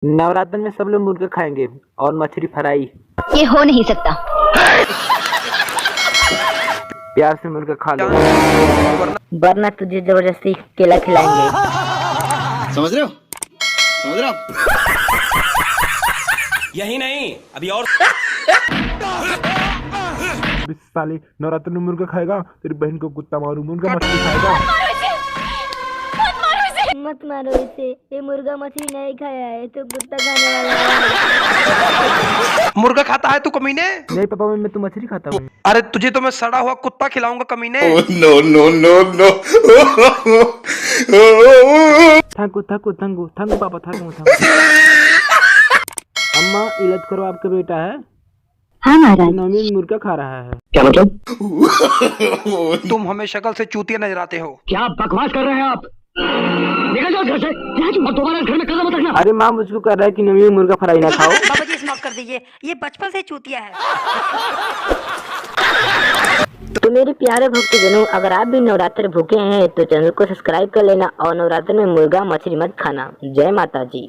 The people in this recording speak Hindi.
नवरात्र में सब लोग मुर्गा खाएंगे और मछली फ्राई। ये हो नहीं सकता। प्यार से मुर्गा खा लो, वरना तुझे जबरदस्ती केला खिलाएंगे। समझ रहे हो? समझ रहे हो? यही नहीं, अभी और साले नवरात्र में मुर्गा खाएगा, तेरी बहन को कुत्ता मारू, मुर्गा मछली खाएगा। मत मारो इसे, ये मुर्गा मछली नहीं खाया है तो कुत्ता खाने वाला है। मुर्गा खाता है तू कमीने? नहीं पापा, मैं तो मछली खाता हूँ। अरे तुझे तो मैं सड़ा हुआ कुत्ता खिलाऊंगा कमीने। No no no no. Thank you पापा, थैंक यू। अम्मा इलाज करो, आपका बेटा है हाँ महाराज। नवमी में मुर्गा खा रहा है। क्या मतलब? तुम हमें शक्ल से चूतिया नजर आते हो। क्या बकवास कर रहे हैं आप? निकल जाओ घर से और दोबारा घर में कदम मत रखना। अरे माँ मुझको कह रहा है कि नवमी में मुर्गा फ्राई ना खाओ। बाबा जी स्टॉप कर दीजिए, ये बचपन से चूतिया है। तो मेरे प्यारे भक्तजनों, अगर आप भी नवरात्र भूखे हैं तो चैनल को सब्सक्राइब कर लेना और नवरात्र में मुर्गा मछली मत खाना। जय माता जी।